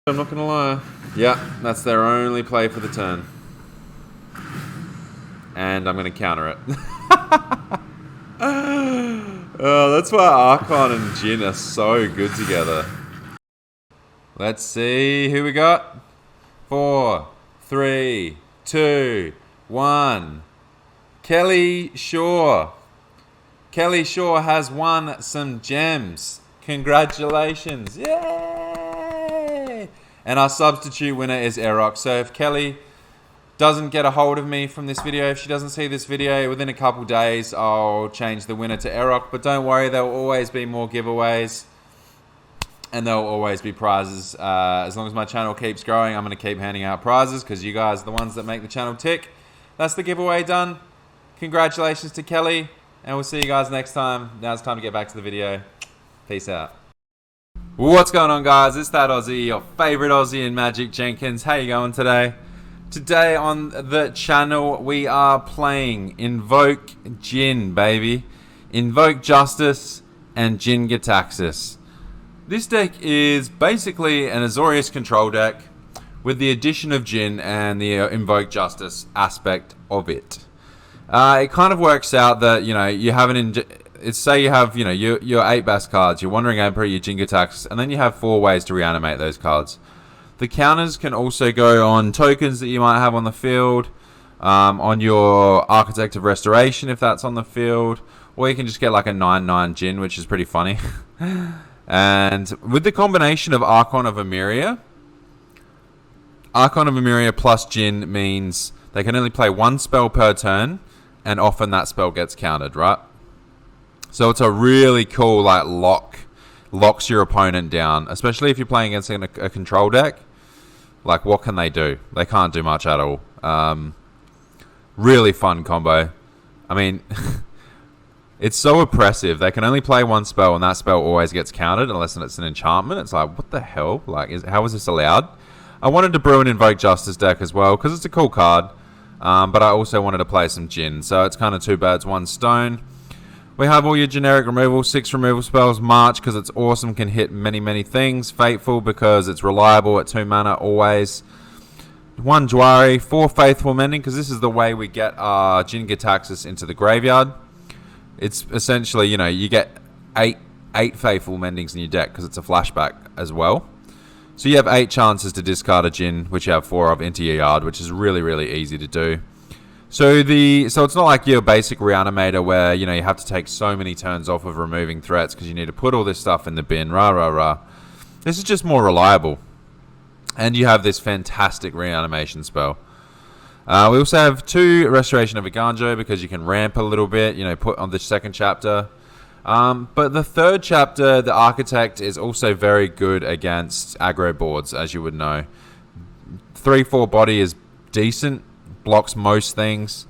I'm not gonna lie. Yeah, that's their only play for the turn. And I'm gonna counter it. Oh, that's why Archon and Jin are so good together. Let's see who we got. 4, 3, 2, 1. Kelly Shaw. Kelly Shaw has won some gems. Congratulations. Yay! And our substitute winner is Erok. So if Kelly doesn't get a hold of me from this video, if she doesn't see this video within a couple days, I'll change the winner to Erok. But don't worry, there will always be more giveaways. And there will always be prizes. As long as my channel keeps growing, I'm going to keep handing out prizes because you guys are the ones that make the channel tick. That's the giveaway done. Congratulations to Kelly. And we'll see you guys next time. Now it's time to get back to the video. Peace out. What's going on, guys? It's that Aussie, your favorite Aussie in Magic, Jenkins. How you going today? Today on the channel, we are playing Invoke Jin, baby. Invoke Justice and Jin-Gitaxias. This deck is basically an Azorius control deck with the addition of Jin and the Invoke Justice aspect of it. It kind of works out that, you know, you have say you have, you know, your 8 best cards, your Wandering Emperor, your Jin-Gitaxias, and then you have 4 ways to reanimate those cards. The counters can also go on tokens that you might have on the field, on your Architect of Restoration if that's on the field, or you can just get like a 9/9 Jin, which is pretty funny. And with the combination of Archon of Emeria plus Jin means they can only play 1 spell per turn, and often that spell gets countered, right? So it's a really cool, like, locks your opponent down, especially if you're playing against a control deck. Like, what can they do? They can't do much at all. Really fun combo. I mean, it's so oppressive. They can only play 1 spell, and that spell always gets countered unless it's an enchantment. It's like, what the hell? Like, how is this allowed? I wanted to brew an Invoke Justice deck as well, because it's a cool card. But I also wanted to play some Jin. So it's kind of 2 birds, 1 stone. We have all your generic removal, 6 removal spells. March, because it's awesome, can hit many, many things. Faithful, because it's reliable at 2 mana always. 1 Jwari, 4 Faithful Mending, because this is the way we get our Jin-Gitaxias into the graveyard. It's essentially, you know, you get 8 Faithful Mendings in your deck, because it's a flashback as well. So you have 8 chances to discard a Jin, which you have 4 of, into your yard, which is really, really easy to do. So it's not like your basic Reanimator where, you know, you have to take so many turns off of removing threats because you need to put all this stuff in the bin, rah. This is just more reliable. And you have this fantastic reanimation spell. We also have 2 Restoration of Eiganjo because you can ramp a little bit, you know, put on the 2nd chapter. But the 3rd chapter, the Architect, is also very good against aggro boards, as you would know. 3/4 body is decent, blocks most things,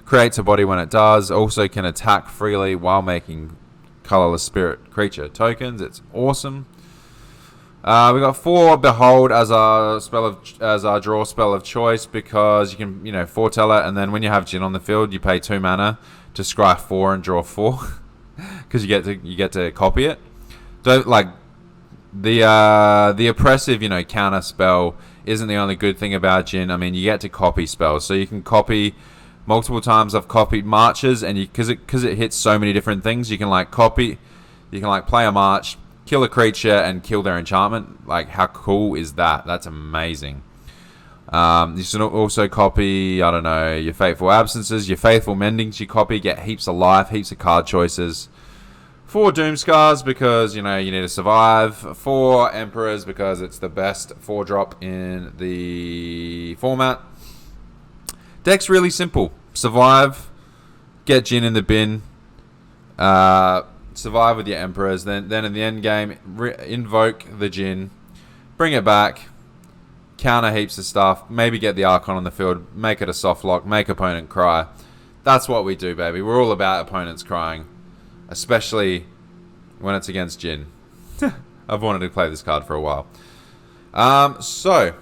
creates a body when it does, also can attack freely while making colorless spirit creature tokens. It's awesome. We got 4 Behold as our draw spell of choice because you can, you know, foretell it, and then when you have Jin on the field, you pay 2 mana to scry 4 and draw 4. Because you get to copy it. Don't like the oppressive, you know, counter spell isn't the only good thing about Jin. I mean, you get to copy spells, so you can copy multiple times. I've copied marches, and because it hits so many different things, you can like copy, you can like play a march, kill a creature, and kill their enchantment. Like, how cool is that? That's amazing. You should also copy, I don't know, your Faithful Absences, your Faithful Mendings you copy, get heaps of life, heaps of card choices. 4 Doomskars because, you know, you need to survive. 4 Emperors because it's the best 4-drop in the format. Deck's really simple. Survive, get Jin in the bin, survive with your Emperors, then in the end game, invoke the Jin, bring it back, counter heaps of stuff, maybe get the Archon on the field, make it a soft lock, make opponent cry. That's what we do, baby. We're all about opponents crying, especially when it's against Jin. I've wanted to play this card for a while. So,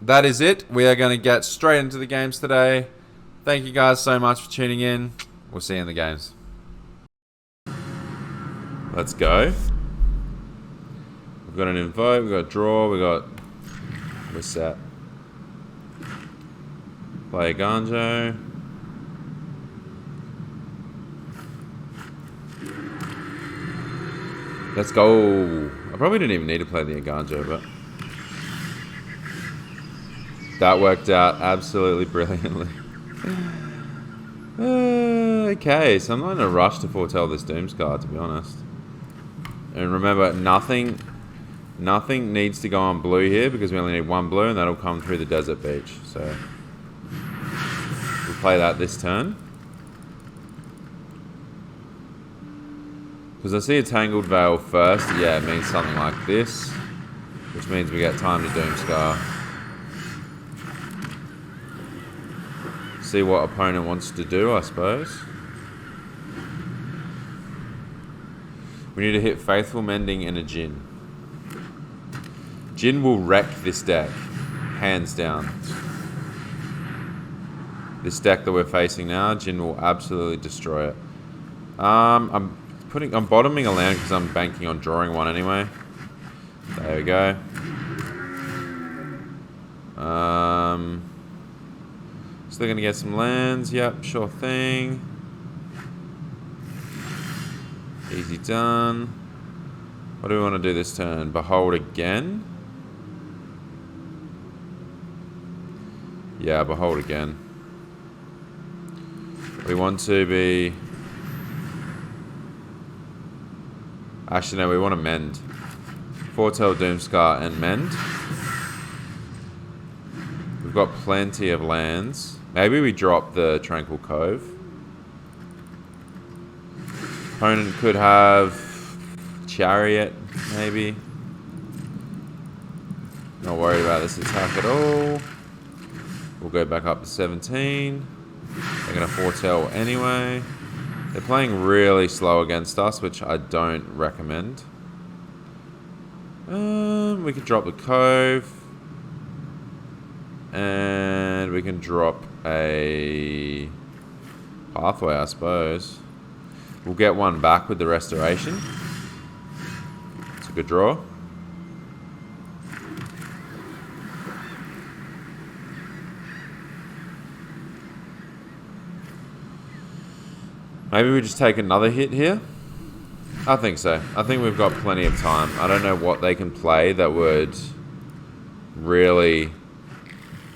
that is it. We are going to get straight into the games today. Thank you guys so much for tuning in. We'll see you in the games. Let's go. We've got an invoke, we've got a draw, we've got We're set. Play Eiganjo. Let's go. I probably didn't even need to play the Eiganjo, but that worked out absolutely brilliantly. Okay, so I'm not in a rush to foretell this Doomskar, to be honest. And remember, nothing needs to go on blue here because we only need one blue, and that'll come through the desert beach. So we'll play that this turn. Because I see a Tangled Veil first. Yeah, it means something like this, which means we get time to Doomskar. See what opponent wants to do, I suppose. We need to hit Faithful Mending and a Jin. Jin will wreck this deck, hands down. This deck that we're facing now, Jin will absolutely destroy it. I'm bottoming a land because I'm banking on drawing one anyway. There we go. Still gonna get some lands. Yep, sure thing. Easy done. What do we want to do this turn? Behold again? Yeah, Behold again. We want to be... Actually, no, we want to Mend. Foretell, Doomskar, and Mend. We've got plenty of lands. Maybe we drop the Tranquil Cove. Opponent could have Chariot, maybe. Not worried about this attack at all. We'll go back up to 17. They're going to foretell anyway. They're playing really slow against us, which I don't recommend. We can drop the Cove. And we can drop a Pathway, I suppose. We'll get one back with the Restoration. It's a good draw. Maybe we just take another hit here. I think so. I think we've got plenty of time. I don't know what they can play that would really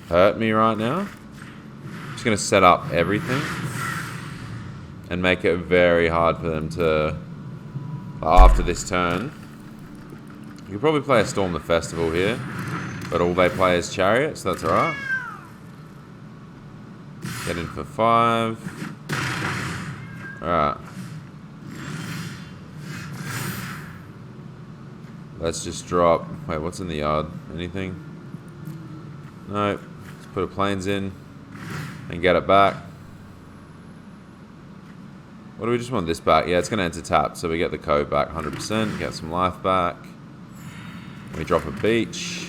hurt me right now. I'm just going to set up everything and make it very hard for them to... After this turn, you could probably play a Storm the Festival here, but all they play is Chariot, so that's alright. Get in for 5. Alright. Let's just drop... Wait, what's in the yard? Anything? Nope. Let's put a Plains in and get it back. What do we just want this back? Yeah, it's going to enter tap, so we get the Cove back 100%, get some life back. We drop a beach.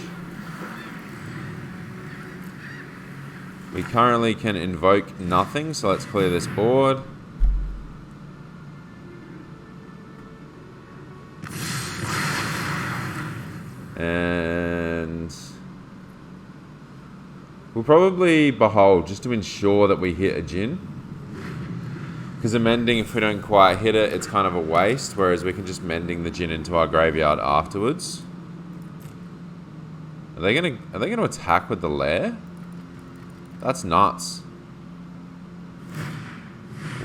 We currently can invoke nothing, so let's clear this board. And we'll probably Behold just to ensure that we hit a Jin. Because the Mending, if we don't quite hit it, it's kind of a waste. Whereas we can just Mending the Jin into our graveyard afterwards. Are they gonna attack with the Lair? That's nuts.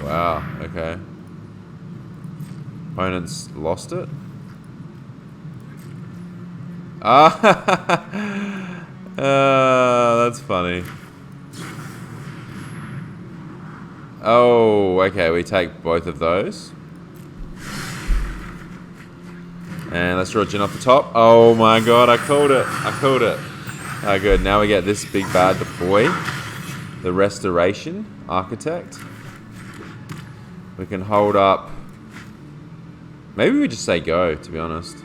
Wow, okay. Opponents lost it. That's funny. Oh, okay, we take both of those. And let's draw a Jin off the top. Oh my god, I called it. I called it. Ah, good. Now we get this big bad boy. The Restoration Architect. We can hold up. Maybe we just say go, to be honest.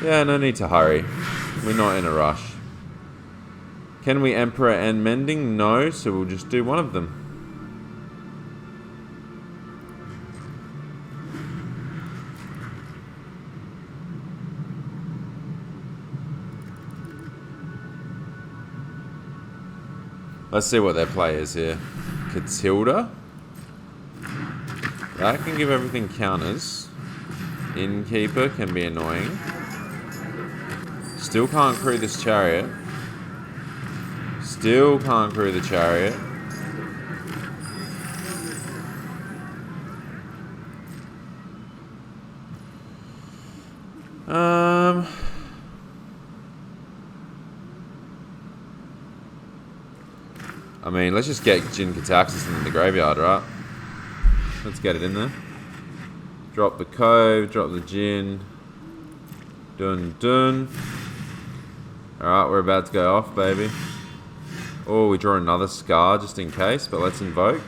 Yeah, no need to hurry. We're not in a rush. Can we Emperor and Mending? No, so we'll just do one of them. Let's see what their play is here. Catilda. That can give everything counters. Innkeeper can be annoying. Still can't crew this chariot. Still can't crew the chariot. I mean, let's just get Jin-Gitaxias in the graveyard, right? Let's get it in there. Drop the Cove, drop the Jin. Dun dun. Alright, we're about to go off, baby. Oh, we draw another Scar just in case, but let's invoke.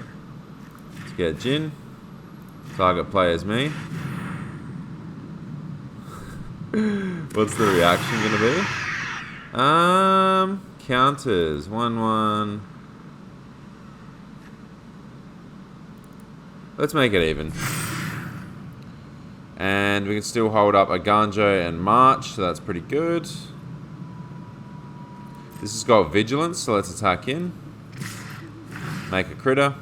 Let's get Jin. Target player is me. What's the reaction gonna be? Counters. 1-1. Let's make it even. And we can still hold up Eiganjo and March, so that's pretty good. This has got Vigilance, so let's attack in. Make a critter.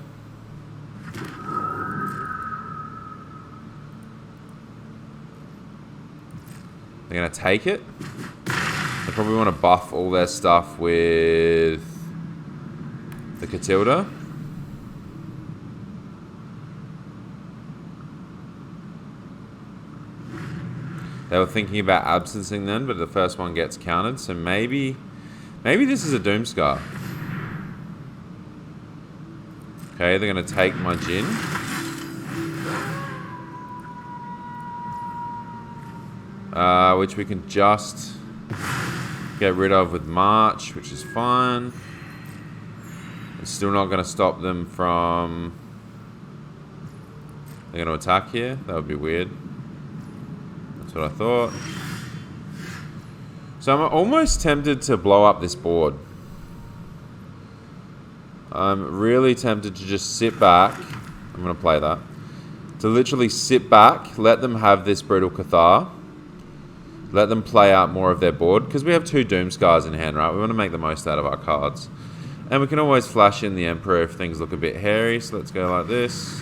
They're going to take it. They probably want to buff all their stuff with the Catilda. They were thinking about absencing then, but the first one gets countered. So maybe this is a Doomskar. Okay, they're going to take my Jin. Which we can just get rid of with March, which is fine. It's still not going to stop them from... They're going to attack here. That would be weird. That's what I thought. So I'm almost tempted to blow up this board. I'm really tempted to just sit back. I'm going to play that. To literally sit back, let them have this Brutal Cathar. Let them play out more of their board. Because we have 2 Doomskars in hand, right? We want to make the most out of our cards. And we can always flash in the Emperor if things look a bit hairy. So let's go like this.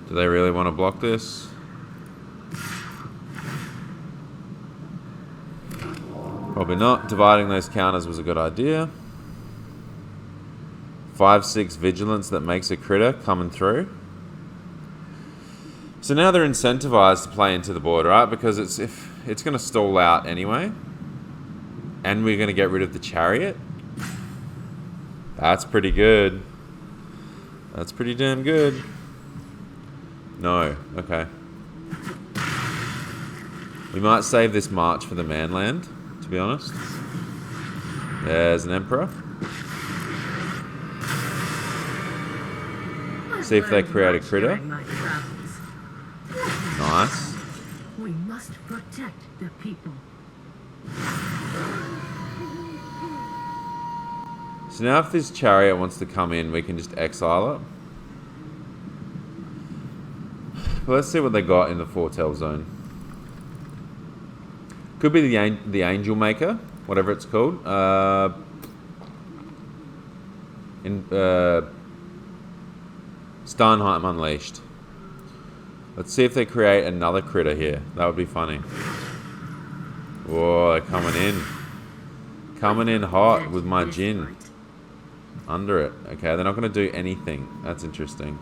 Do they really want to block this? Probably not. Dividing those counters was a good idea. 5/6 Vigilance that makes a critter coming through. So now they're incentivized to play into the board, right? Because it's going to stall out anyway. And we're going to get rid of the chariot. That's pretty good. That's pretty damn good. No. Okay. We might save this March for the Manland, to be honest. There's an Emperor. See if they create a critter. Nice. We must protect the people. So now if this chariot wants to come in, we can just exile it. But let's see what they got in the foretell zone. Could be the Angel Maker, whatever it's called. Starnheim Unleashed. Let's see if they create another critter here. That would be funny. Whoa, they're coming in. Coming in hot with my Jin. Under it. Okay, they're not going to do anything. That's interesting.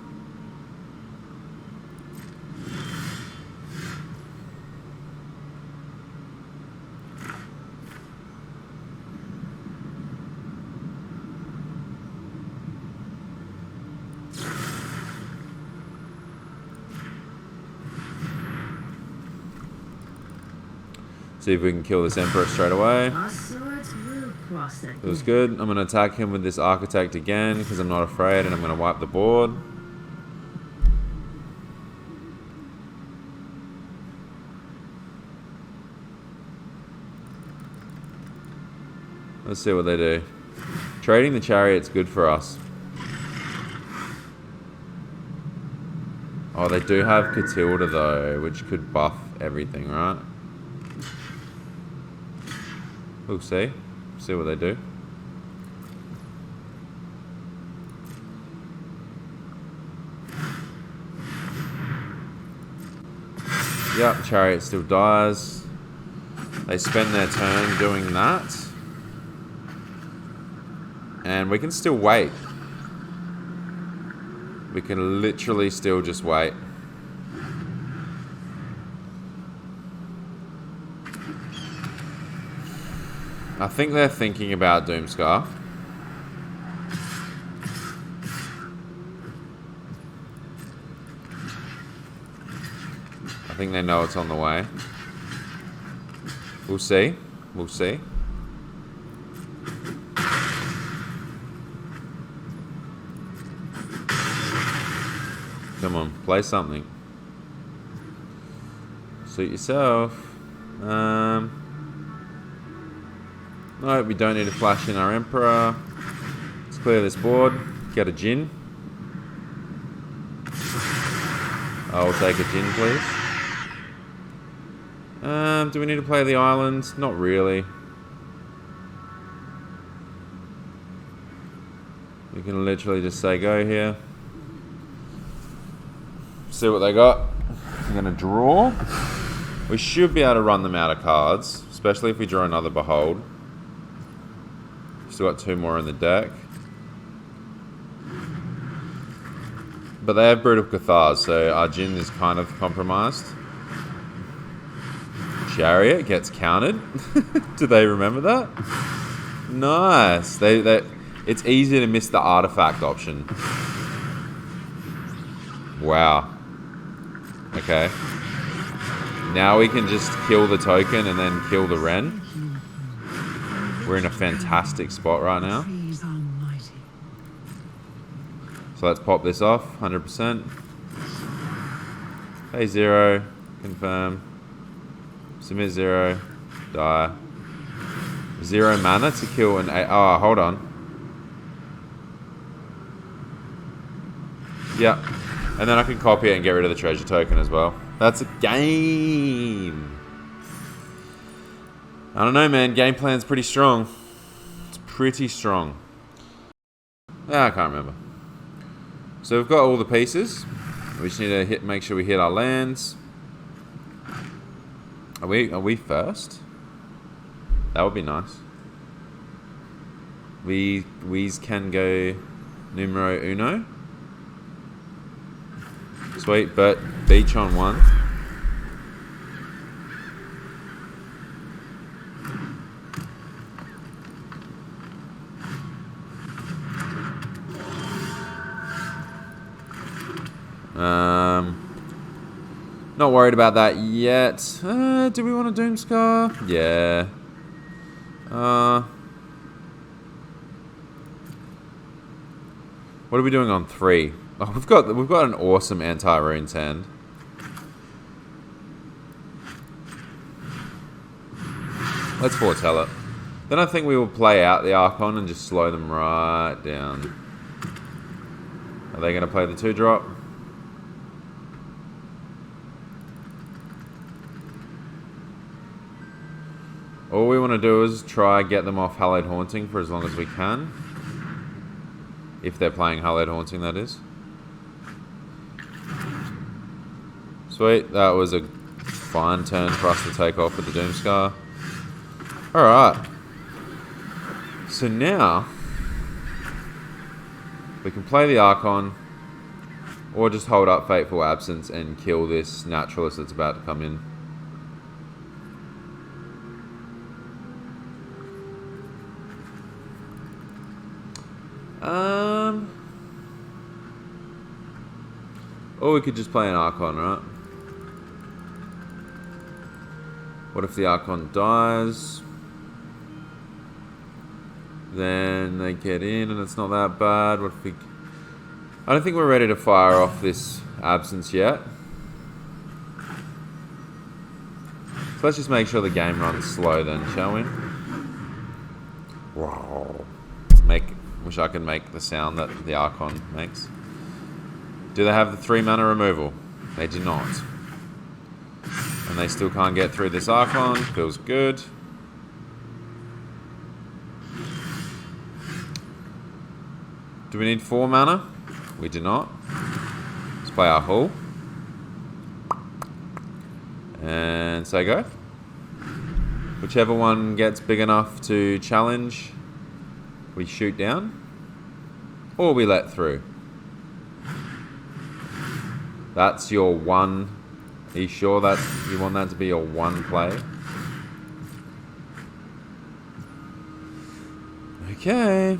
See if we can kill this Emperor straight away. It was good. I'm going to attack him with this Architect again because I'm not afraid, and I'm going to wipe the board. Let's see what they do. Trading the Chariot's good for us. Oh, they do have Catilda though, which could buff everything, right? We'll see. See what they do. Yep, Chariot still dies. They spend their turn doing that. And we can still wait. We can literally still just wait. I think they're thinking about Doomskar. I think they know it's on the way. We'll see. We'll see. Come on, play something. Suit yourself. No, we don't need to flash in our Emperor. Let's clear this board. Get a Jin. I'll take a Jin, please. Do we need to play the islands? Not really. We can literally just say go here. See what they got. I'm going to draw. We should be able to run them out of cards, especially if we draw another Behold. Still got 2 more in the deck. But they have Brutal Cathars, so our Jin is kind of compromised. Chariot gets countered. Do they remember that? Nice. It's easy to miss the artifact option. Wow. Okay. Now we can just kill the token and then kill the Ren. We're in a fantastic spot right now. So let's pop this off. 100%. Pay 0. Confirm. Submit 0. Die. 0 mana to kill an 8. Oh, hold on. Yep. And then I can copy it and get rid of the treasure token as well. That's a game. I don't know, man. Game plan's pretty strong. It's pretty strong. I can't remember. So we've got all the pieces. We just need to make sure we hit our lands. Are we first? That would be nice. We can go numero uno. Sweet, but beach on 1. Not worried about that yet. Do we want a Doomskar? Yeah. What are we doing on 3? Oh, we've got an awesome anti-runes hand. Let's foretell it. Then I think we will play out the Archon and just slow them right down. Are they going to play the 2-drop? All we want to do is try get them off Hallowed Haunting for as long as we can. If they're playing Hallowed Haunting, that is. Sweet, that was a fine turn for us to take off with the Doomskar. Alright. So now, we can play the Archon, or just hold up Fateful Absence and kill this Naturalist that's about to come in. Or we could just play an Archon, right? What if the Archon dies? Then they get in and it's not that bad. What if we... I don't think we're ready to fire off this Absence yet. So let's just make sure the game runs slow then, shall we? Wow. Wish I could make the sound that the Archon makes. Do they have the 3 mana removal? They do not. And they still can't get through this Archon. Feels good. Do we need 4 mana? We do not. Let's play our hull. And say go. Whichever one gets big enough to challenge, we shoot down. Or we let through. That's your one. Are you sure that you want that to be your one play? Okay.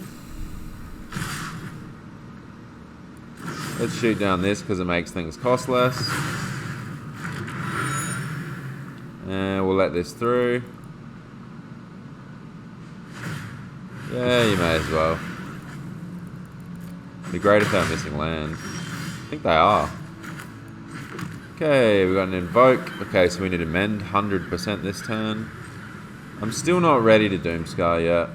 Let's shoot down this because it makes things cost less. And we'll let this through. Yeah, you may as well. It'd be great if they're missing land. I think they are. Okay, we got an Invoke. Okay, so we need to mend 100% this turn. I'm still not ready to Doomskar yet.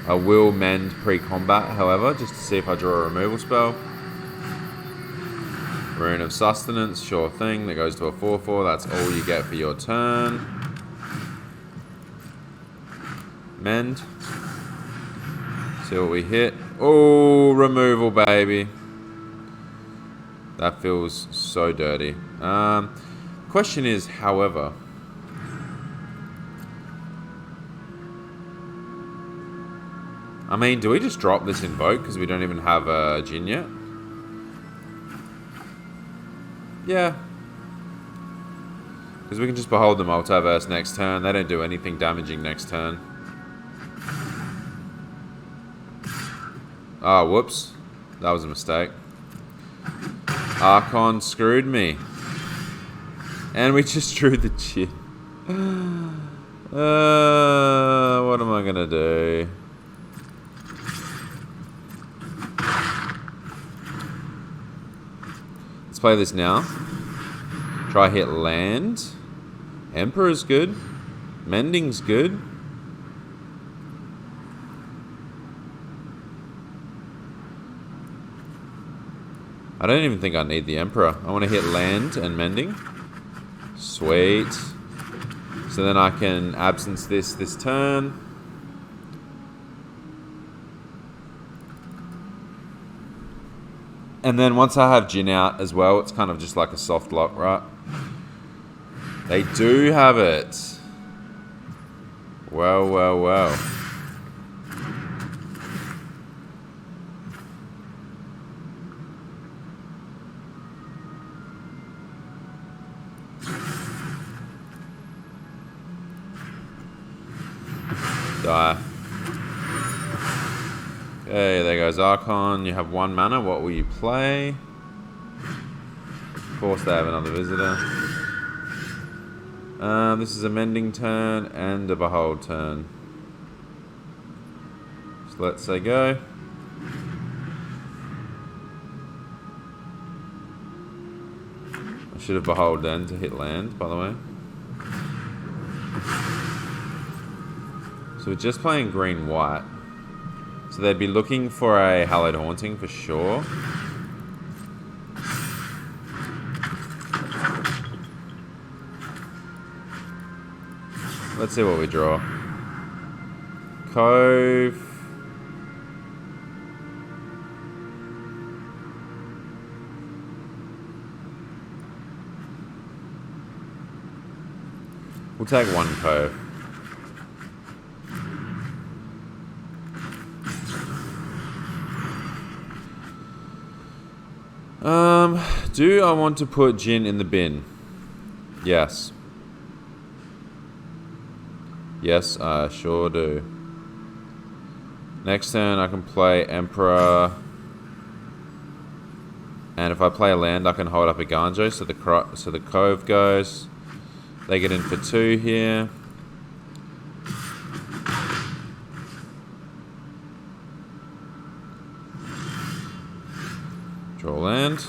I will mend pre-combat, however, just to see if I draw a removal spell. Rune of Sustenance, sure thing. That goes to a 4/4. That's all you get for your turn. Mend. See what we hit. Oh, removal, baby. That feels so dirty. Question is, however, I mean, do we just drop this Invoke because we don't even have a Jin yet? Yeah. Because we can just Behold the Multiverse next turn. They don't do anything damaging next turn. Oh, whoops. That was a mistake. Archon screwed me. And we just drew the Jin. What am I going to do? Let's play this now. Try hit land. Emperor's good. Mending's good. I don't even think I need the Emperor. I want to hit land and Mending. Sweet. So then I can absence this turn. And then once I have Jin out as well, it's kind of just like a soft lock, right? They do have it. Well, well, well. Die. Okay, there goes Archon. You have 1 mana. What will you play? Of course, they have another visitor. This is a Mending turn and a Behold turn. So let's say go. I should have Behold then to hit land, by the way. So we're just playing green-white. So they'd be looking for a Hallowed Haunting for sure. Let's see what we draw. Cove. We'll take 1 Cove. Do I want to put Jin in the bin? Yes. Yes, I sure do. Next turn I can play Emperor. And if I play a land, I can hold up Eiganjo, so the Cove goes. They get in for 2 here. Draw land.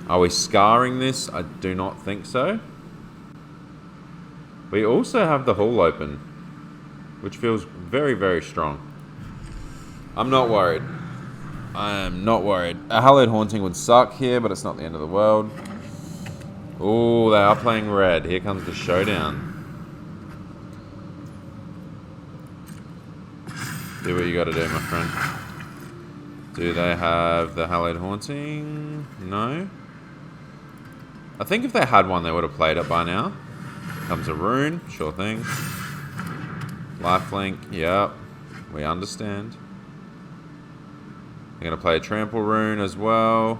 Are we scarring this? I do not think so. We also have the hull open, which feels very, very strong. I'm not worried. I am not worried. A Hallowed Haunting would suck here, but it's not the end of the world. Oh, they are playing red. Here comes the showdown. Do what you gotta do, my friend. Do they have the Hallowed Haunting? No. I think if they had one, they would have played it by now. Comes a rune. Sure thing. Lifelink. Yep. We understand. They're going to play a trample rune as well.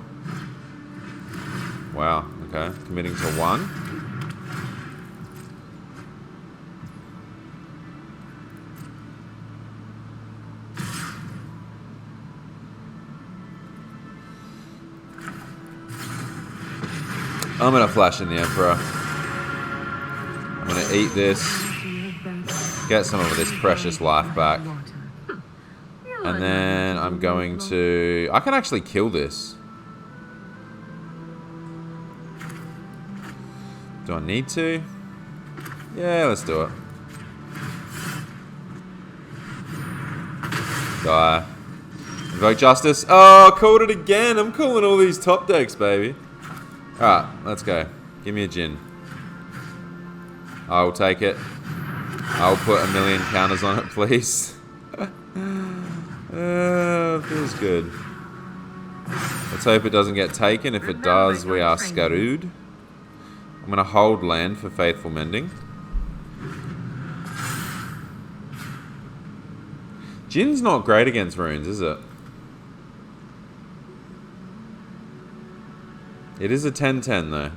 Wow. Okay. Committing to 1. I'm going to flash in the Emperor. I'm going to eat this. Get some of this precious life back. And then I'm going to... I can actually kill this. Do I need to? Yeah, let's do it. Die. Invoke Justice. Oh, I called it again. I'm calling all these top decks, baby. Alright, let's go. Give me a Jin. I'll take it. I'll put 1,000,000 counters on it, please. Feels good. Let's hope it doesn't get taken. If it does, we are screwed. I'm going to hold land for Faithful Mending. Jin's not great against runes, is it? It is a 10-10 though.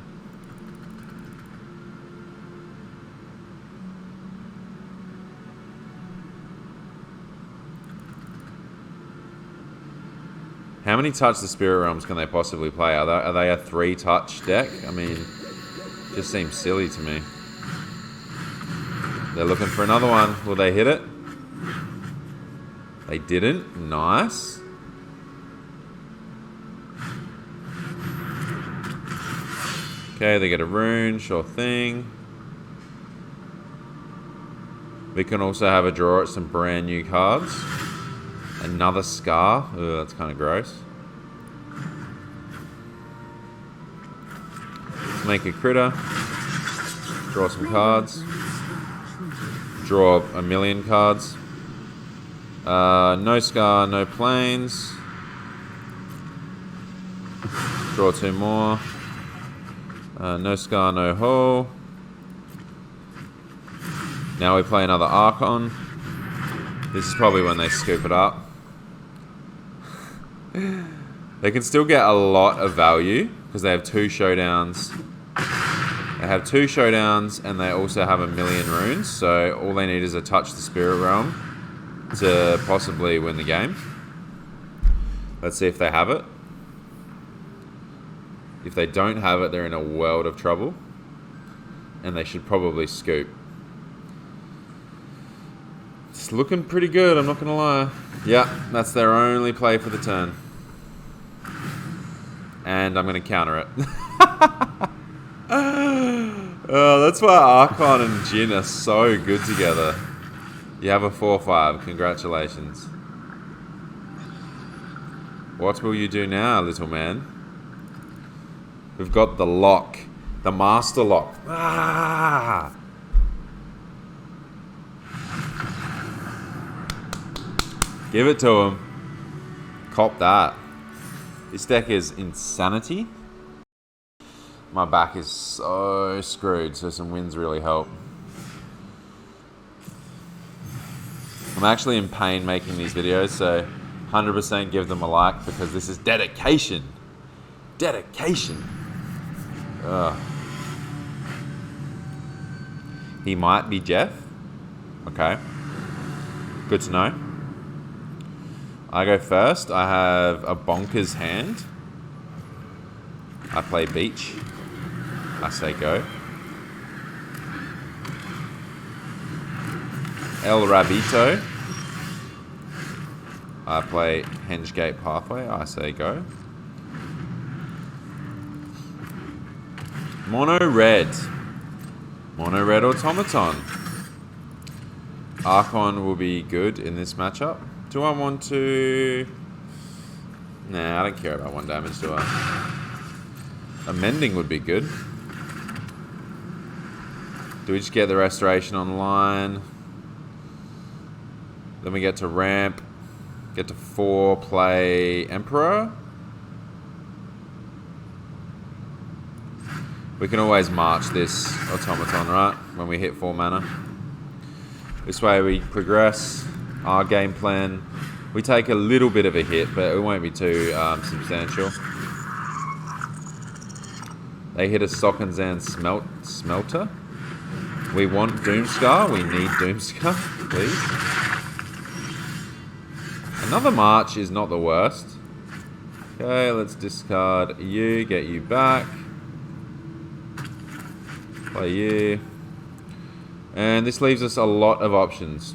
How many touch the Spirit Realms can they possibly play? Are they a 3-touch deck? I mean, just seems silly to me. They're looking for another one. Will they hit it? They didn't. Nice. Okay, they get a rune. Sure thing. We can also have a draw at some brand new cards. Another Scar. Ugh, that's kind of gross. Let's make a critter. Draw some cards. Draw 1,000,000 cards. No Scar, no Plains. Draw 2 more. No Scar, no Hole. Now we play another Archon. This is probably when they scoop it up. They can still get a lot of value because they have 2 showdowns. They have 2 showdowns and they also have 1,000,000 runes. So all they need is a touch the Spirit Realm to possibly win the game. Let's see if they have it. If they don't have it, they're in a world of trouble. And they should probably scoop. It's looking pretty good, I'm not going to lie. Yeah, that's their only play for the turn. And I'm going to counter it. That's why Archon and Jin are so good together. You have a 4-5. Congratulations. What will you do now, little man? We've got the lock. The master lock. Ah! Give it to him. Cop that. This deck is insanity. My back is so screwed, so some wins really help. I'm actually in pain making these videos, so 100% give them a like because this is dedication. Dedication. Ugh. He might be Jeff. Okay. Good to know. I go first. I have a bonkers hand. I play beach. I say go. El Rabito. I play Hengegate Pathway. I say go. Mono red. Mono red automaton. Archon will be good in this matchup. Do I want to... Nah, I don't care about 1 damage, do I? A mending would be good. Do we just get the restoration online? Then we get to ramp. Get to 4, play Emperor. We can always march this automaton, right? When we hit 4 mana. This way we progress our game plan. We take a little bit of a hit, but it won't be too substantial. They hit a Sokenzan Smelter. We want Doomskar. We need Doomskar, please. Another march is not the worst. Okay, let's discard you, get you back. Play you. And this leaves us a lot of options.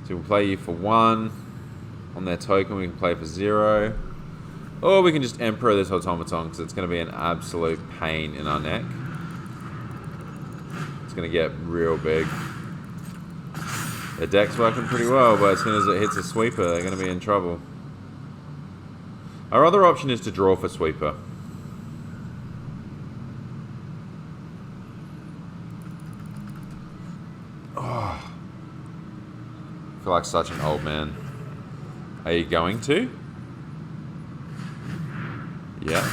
So we'll play you for 1. On their token, we can play for 0. Or we can just Emperor this automaton, because it's going to be an absolute pain in our neck. It's going to get real big. Their deck's working pretty well, but as soon as it hits a sweeper, they're going to be in trouble. Our other option is to draw for sweeper. Oh. I feel like such an old man. Are you going to? Yeah.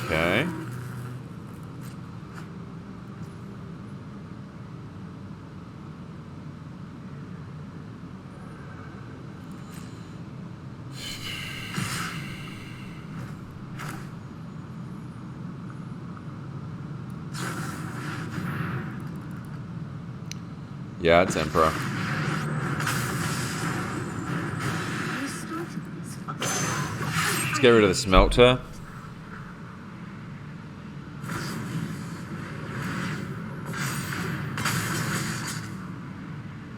Okay. Yeah, it's Emperor. Let's get rid of the smelter.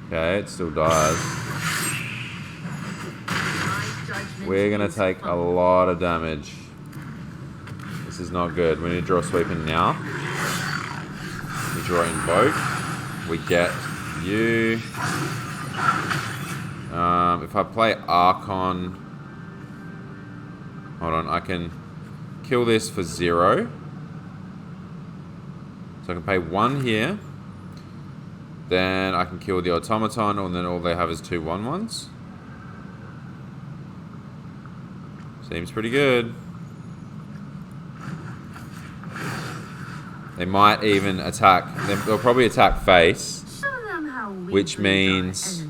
Okay, it still dies. We're gonna take a lot of damage. This is not good. We need to draw sweeper now. We draw Invoke. We get you. If I play Archon, hold on, I can kill this for 0. So I can pay 1 here. Then I can kill the automaton, and then all they have is 2 1/1s. Seems pretty good. They might even attack. They'll probably attack face. Which means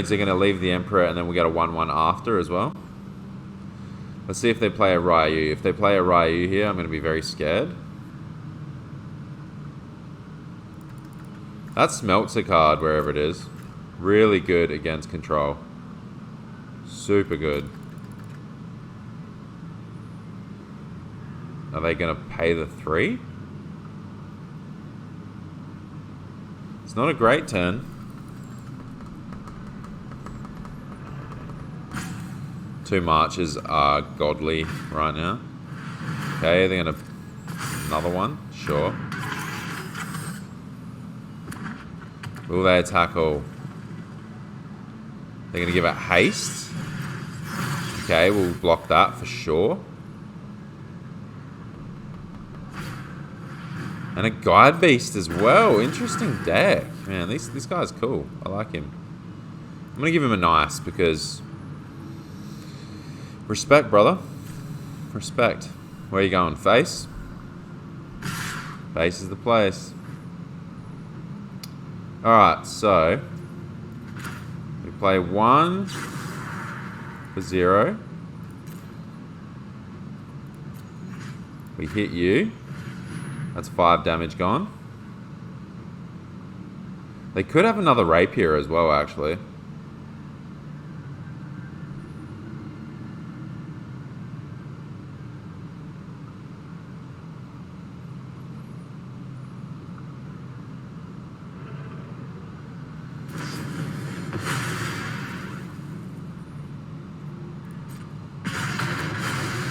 they're going to leave the Emperor, and then we get a 1/1 after as well. Let's see if they play a Ryu. If they play a Ryu here, I'm going to be very scared. That smelts a card wherever it is. Really good against control. Super good. Are they going to pay the 3? It's not a great turn. Two marches are godly right now. Okay, they're going to... Another one? Sure. Will they attack all? They're going to give it haste. Okay, we'll block that for sure. And a Guide Beast as well. Interesting deck. Man, this guy's cool. I like him. I'm going to give him a nice because... Respect, brother. Respect. Where are you going? Face? Face is the place. Alright, so... We play 1 for 0. We hit you. That's 5 damage gone. They could have another rapier as well, actually.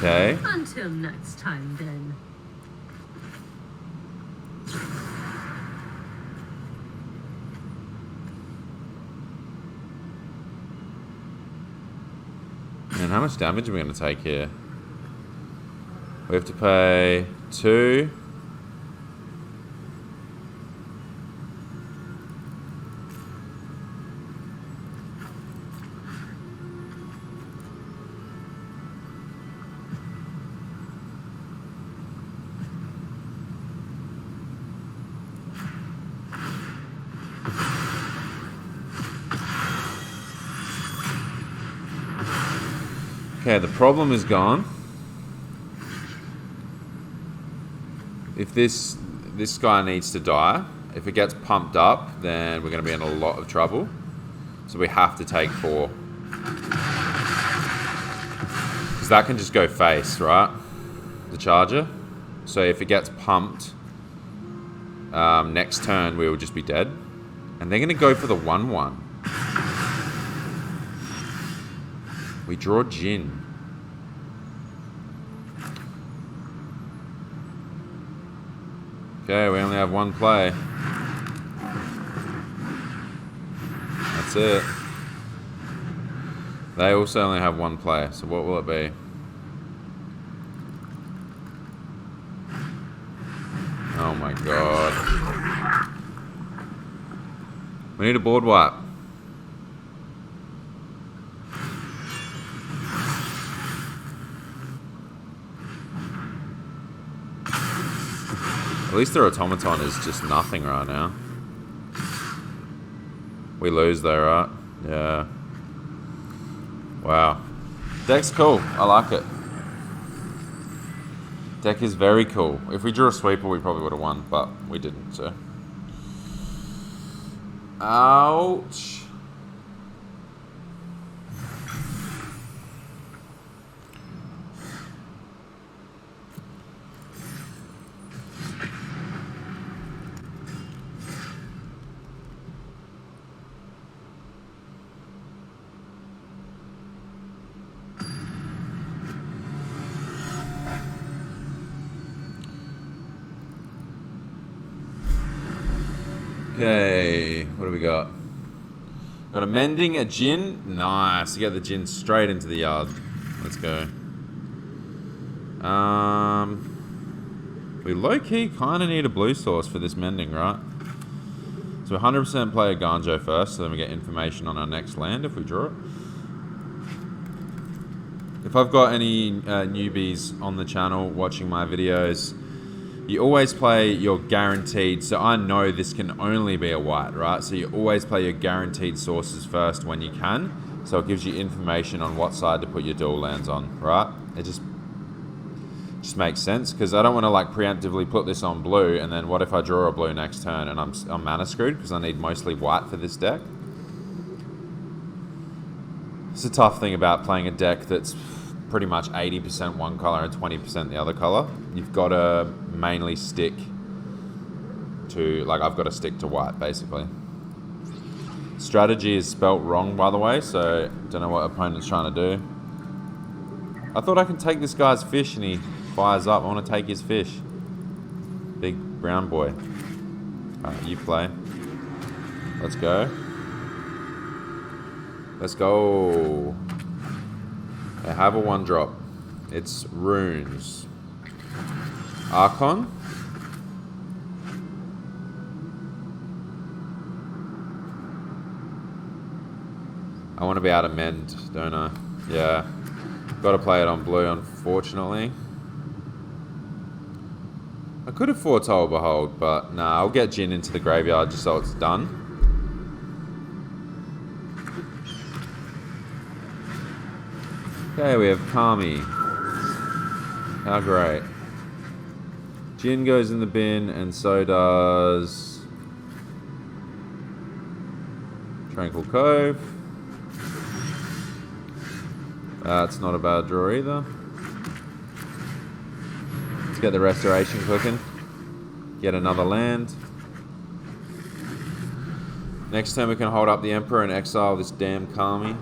Okay. Until next time, then. And how much damage are we going to take here? We have to pay 2. Okay, the problem is gone. If this guy needs to die, if it gets pumped up, then we're going to be in a lot of trouble. So we have to take 4. Because that can just go face, right? The charger. So if it gets pumped, next turn we will just be dead. And they're going to go for the 1/1. We draw Jin. Okay, we only have 1 play. That's it. They also only have 1 play, so what will it be? Oh my god. We need a board wipe. At least their automaton is just nothing right now. We lose though, right? Yeah. Wow. Deck's cool. I like it. Deck is very cool. If we drew a sweeper, we probably would have won, but we didn't, so. Ouch. Okay, what do we got? Got a Mending, a Jin. Nice, you get the Jin straight into the yard. Let's go. We low-key kind of need a blue source for this Mending, right? So 100% play Eiganjo first, so then we get information on our next land if we draw it. If I've got any newbies on the channel watching my videos, you always play your guaranteed, so I know this can only be a white, right? So you always play your guaranteed sources first when you can, so it gives you information on what side to put your dual lands on, right? It just makes sense, because I don't want to like preemptively put this on blue, and then what if I draw a blue next turn and I'm mana screwed, because I need mostly white for this deck. It's a tough thing about playing a deck that's pretty much 80% one color and 20% the other color. You've got to mainly stick to, like, I've got to stick to white, basically. Strategy is spelt wrong, by the way, so don't know what opponent's trying to do. I thought I can take this guy's fish and he fires up. I want to take his fish. Big brown boy. Alright, you play. Let's go. Let's go. I have a 1-drop. It's runes. Archon. I want to be able to mend, don't I? Yeah. Got to play it on blue, unfortunately. I could have foretold Behold, but nah, I'll get Jin into the graveyard just so it's done. Okay, we have Kami. How great. Jin goes in the bin, and so does Tranquil Cove. That's not a bad draw either. Let's get the Restoration cooking. Get another land. Next turn we can hold up the Emperor and exile this damn Kami.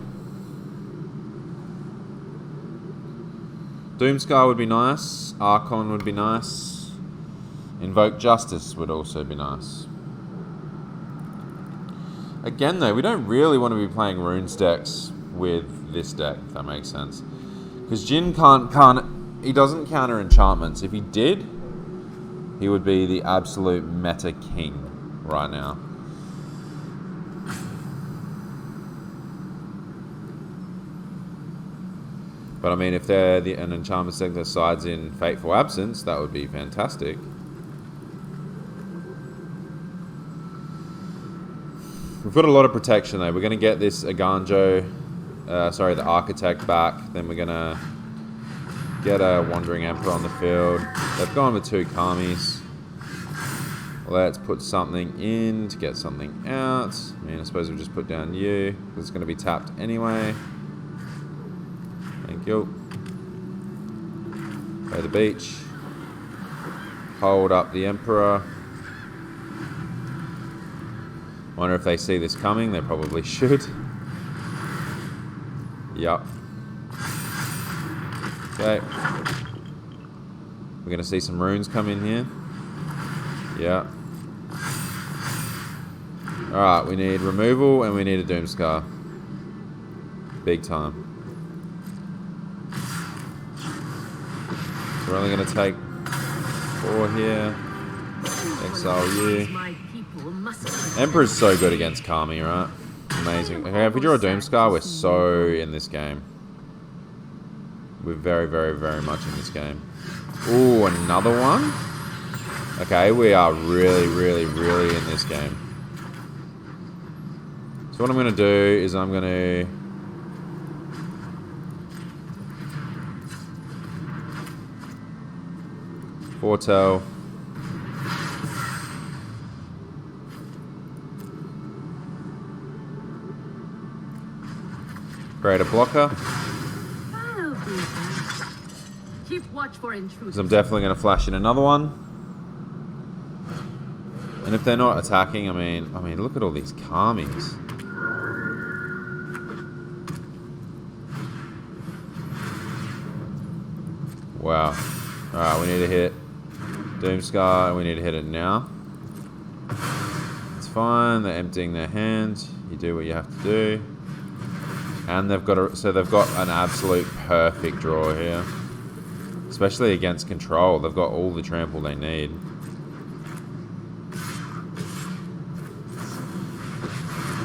Doomskar would be nice. Archon would be nice. Invoke Justice would also be nice. Again, though, we don't really want to be playing runes decks with this deck, if that makes sense. Because Jin he doesn't counter enchantments. If he did, he would be the absolute meta king right now. But I mean, if they're an enchantment deck that sides in Fateful Absence, that would be fantastic. We've got a lot of protection though. We're going to get this Eiganjo, the Architect back. Then we're going to get a Wandering Emperor on the field. They've gone with 2 Kamis. Let's put something in to get something out. I mean, I suppose we'll just put down you, because it's going to be tapped anyway. Thank you. Play the beach. Hold up the Emperor. Wonder if they see this coming. They probably should. Yup. Okay. We're going to see some runes come in here. Yeah. Alright, we need removal and we need a Doomskar. Big time. So we're only going to take 4 here. Exile you. Emperor's so good against Kami, right? Amazing. Okay, if we draw a Doomskar, we're so in this game. We're very, very, very much in this game. Ooh, another one? Okay, we are really, really, really in this game. So what I'm going to do is I'm going to... Foretell. Create a blocker. Keep watch for intruders. Because I'm definitely going to flash in another one. And if they're not attacking, I mean, look at all these Kamis. Wow. Alright, we need to hit Doomskar, and we need to hit it now. It's fine, they're emptying their hand. You do what you have to do. And they've got an absolute perfect draw here. Especially against control. They've got all the trample they need.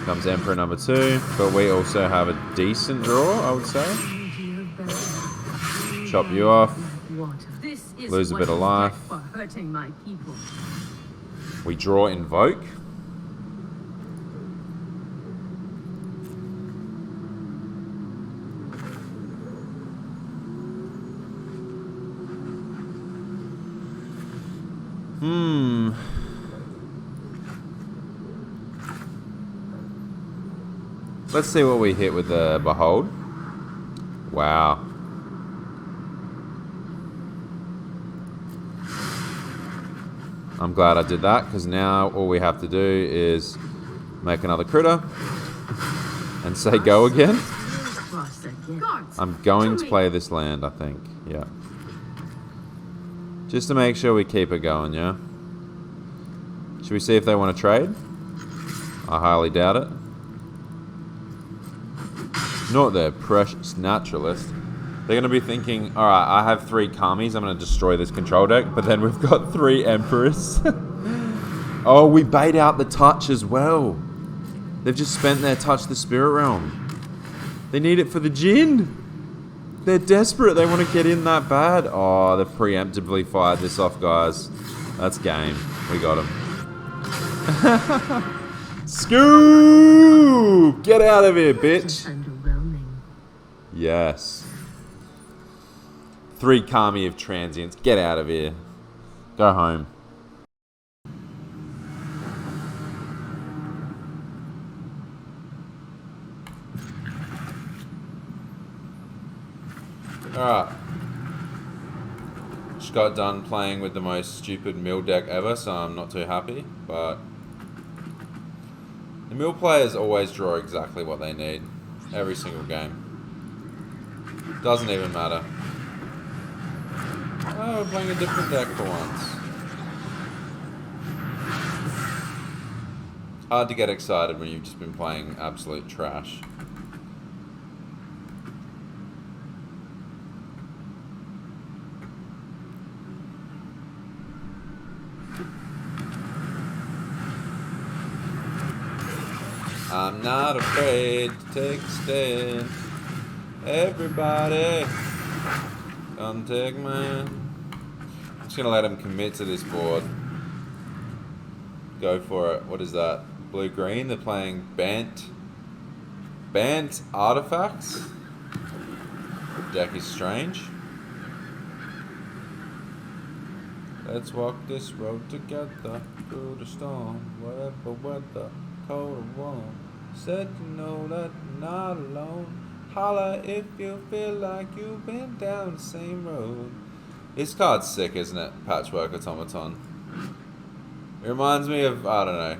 Comes Emperor number 2, but we also have a decent draw, I would say. Chop you off. Lose a bit of life. We draw Invoke. Let's see what we hit with the Behold. Wow. I'm glad I did that, because now all we have to do is make another critter and say go again. I'm going to play this land, I think. Yeah. Just to make sure we keep it going, yeah? Should we see if they want to trade? I highly doubt it. Not their precious naturalist. They're going to be thinking, alright, I have 3 Kamis, I'm going to destroy this control deck, but then we've got 3 Emperors. Oh, we bait out the touch as well. They've just spent their touch the spirit realm. They need it for the Jin. They're desperate, they want to get in that bad. Oh, they've preemptively fired this off, guys. That's game. We got him. Scoo! Get out of here, bitch. Yes. 3 Kami of transients. Get out of here. Go home. Alright. Just got done playing with the most stupid mill deck ever, so I'm not too happy, but the mill players always draw exactly what they need. Every single game. Doesn't even matter. Oh, we're playing a different deck for once. Hard to get excited when you've just been playing absolute trash. I'm not afraid to take a stand. Everybody, come take mine. I'm just gonna let him commit to this board. Go for it. What is that? Blue-green. They're playing Bant Artifacts. Deck is strange. Let's walk this road together through the storm, whatever weather, cold or warm. Said you know that you're not alone. Holla if you feel like you've been down the same road. This card's sick, isn't it? Patchwork Automaton. It reminds me of, I don't know,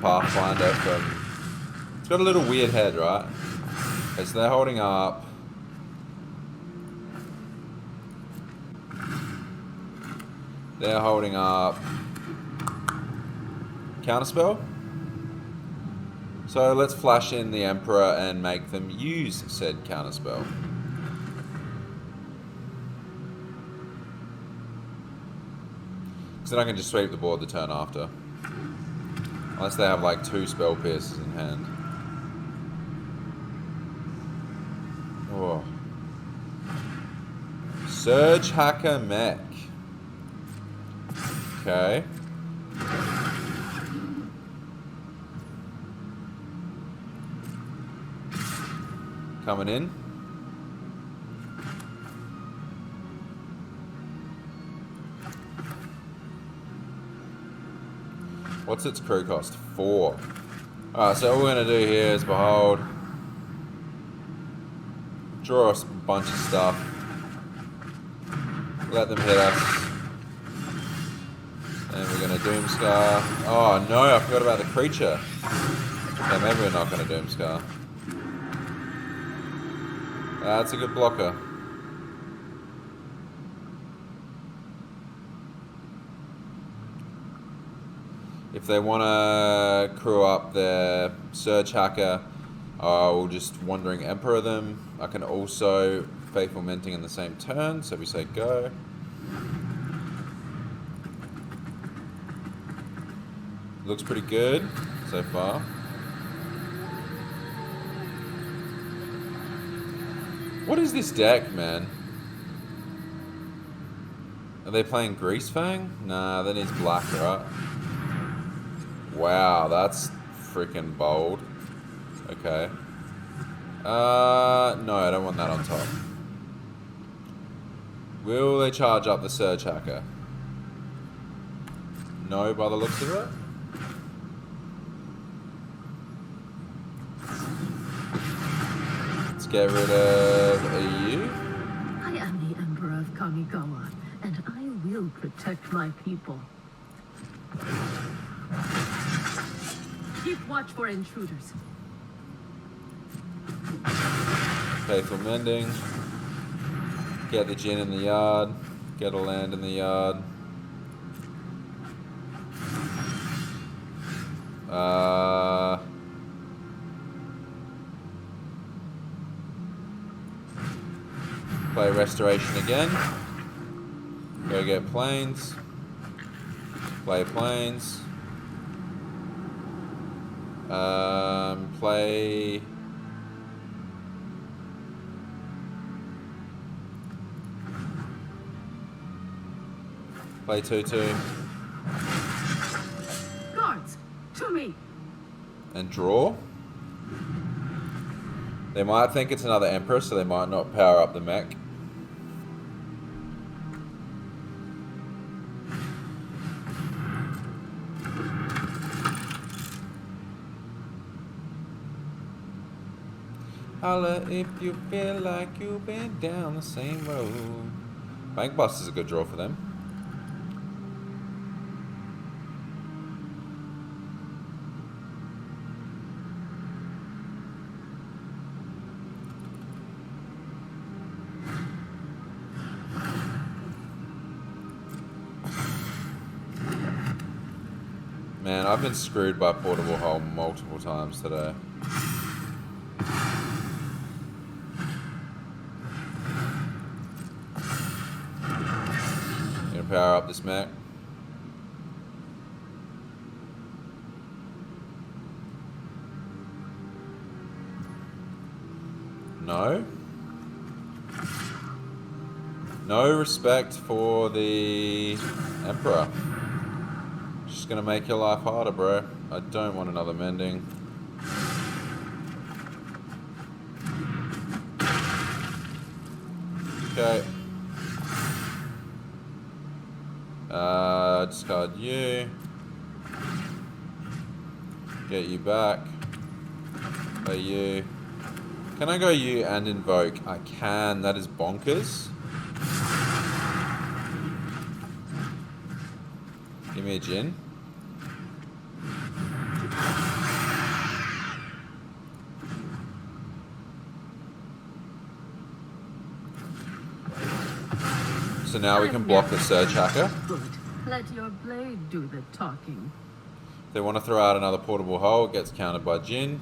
Pathfinder from... It's got a little weird head, right? Okay, so they're holding up... They're holding up... Counterspell? So let's flash in the Emperor and make them use said Counterspell. Because then I can just sweep the board the turn after. Unless they have like 2 Spell Pierces in hand. Oh. Surge Hacker Mech. Okay. Coming in. What's its crew cost? 4. Alright, so all we're going to do here is Behold. Draw us a bunch of stuff. Let them hit us. And we're going to Doomskar. Oh no, I forgot about the creature. Okay, maybe we're not going to Doomskar. That's a good blocker. If they want to crew up their Surge Hacker, we'll just Wandering Emperor them. I can also Faithful Mending in the same turn, so we say go. Looks pretty good so far. What is this deck, man? Are they playing Greasefang? Nah, that needs black, right? Wow, that's freaking bold. Okay. No, I don't want that on top. Will they charge up the Surge Hacker? No, by the looks of it. Let's get rid of you. I am the Emperor of Kamigawa, and I will protect my people. Keep watch for intruders. Faithful Mending. Get the Jin in the yard. Get a land in the yard. Play Restoration again. Go get planes. Play planes. Play... Play 2/2. Guards, to me. And draw. They might think it's another Emperor, so they might not power up the mech. Holla if you feel like you've been down the same road. Bank Bust is a good draw for them. Man, I've been screwed by Portable Hull multiple times today. Gonna power up this mech. No. No respect for the Emperor. Just gonna make your life harder, bro. I don't want another mending. Okay. Discard you. Get you back. Play you. Can I go you and invoke? I can. That is bonkers. Give me a Jin. So now we can block the Surge Hacker. Good. Let your blade do the talking. If they want to throw out another Portable Hull, it gets countered by Jin.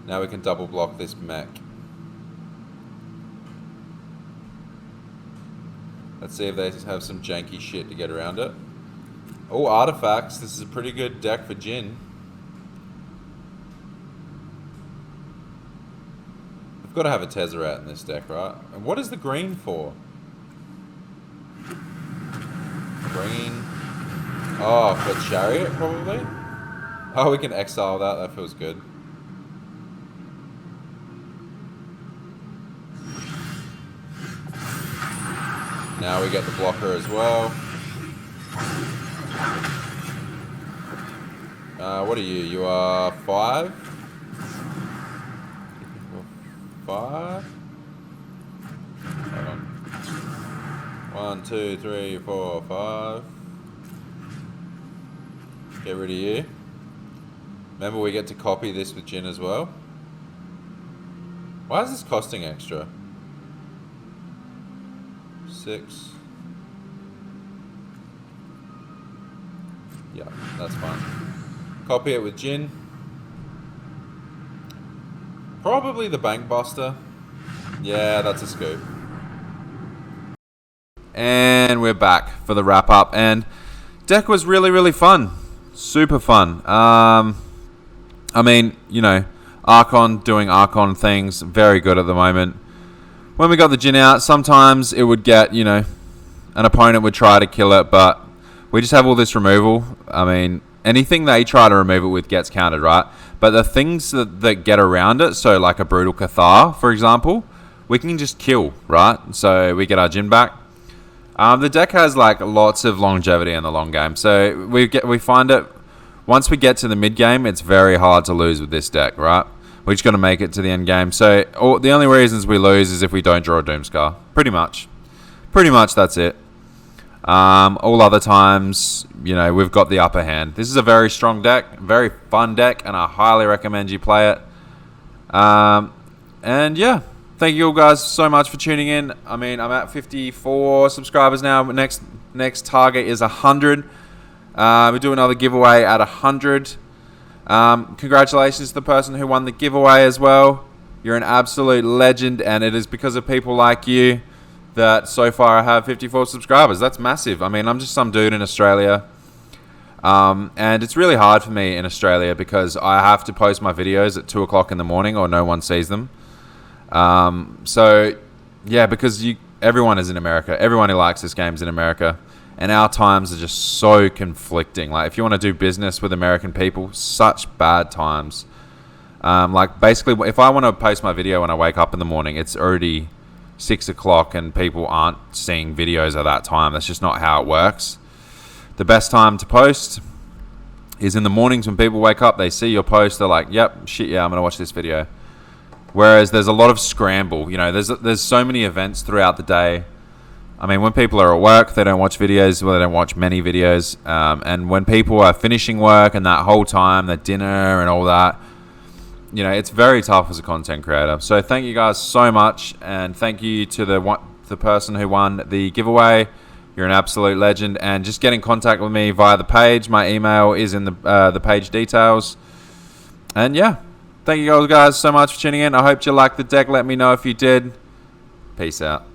Now we can double block this mech. Let's see if they have some janky shit to get around it. Oh, artifacts. This is a pretty good deck for Jin. We've got to have a Tezzeret in this deck, right? And what is the green for? Green. Oh, for Chariot, probably? Oh, we can exile that. That feels good. Now we get the blocker as well. What are you? You are 5? 5? Hold on. 1, 2, 3, 4, 5. Get rid of you. Remember, we get to copy this with Jin as well. Why is this costing extra? 6. Yeah, that's fine. Copy it with Jin. Probably the Bank Buster. Yeah, that's a scoop. And we're back for the wrap up. And deck was really, really fun. Super fun. I mean, you know, Archon doing Archon things. Very good at the moment. When we got the Jin out, sometimes it would get, you know, an opponent would try to kill it, but we just have all this removal. I mean, anything they try to remove it with gets countered, right? But the things that get around it, so like a Brutal Cathar, for example, we can just kill, right? So we get our Jin back. The deck has like lots of longevity in the long game. So we find it, once we get to the mid game, it's very hard to lose with this deck, right? We're just going to make it to the end game. So the only reasons we lose is if we don't draw a Doomskar. Pretty much. Pretty much that's it. All other times, you know, we've got the upper hand. This is a very strong deck, very fun deck, and I highly recommend you play it. And yeah, thank you all guys so much for tuning in. I mean, I'm at 54 subscribers now. Next target is 100. We do another giveaway at 100. Congratulations to the person who won the giveaway as well. You're an absolute legend, and it is because of people like you that so far I have 54 subscribers. That's massive. I mean, I'm just some dude in Australia, and it's really hard for me in Australia because I have to post my videos at 2 o'clock in the morning or no one sees them. So yeah, because everyone is in America. Everyone who likes this game is in America. And our times are just so conflicting. Like, if you want to do business with American people, such bad times. Like, basically, if I want to post my video when I wake up in the morning, it's already 6 o'clock and people aren't seeing videos at that time. That's just not how it works. The best time to post is in the mornings when people wake up. They see your post. They're like, yep, shit, yeah, I'm going to watch this video. Whereas there's a lot of scramble. You know, there's so many events throughout the day. I mean, when people are at work, they don't watch videos. Well, they don't watch many videos. And when people are finishing work and that whole time, the dinner and all that, you know, it's very tough as a content creator. So thank you guys so much. And thank you to the person who won the giveaway. You're an absolute legend. And just get in contact with me via the page. My email is in the page details. And yeah, thank you guys so much for tuning in. I hope you liked the deck. Let me know if you did. Peace out.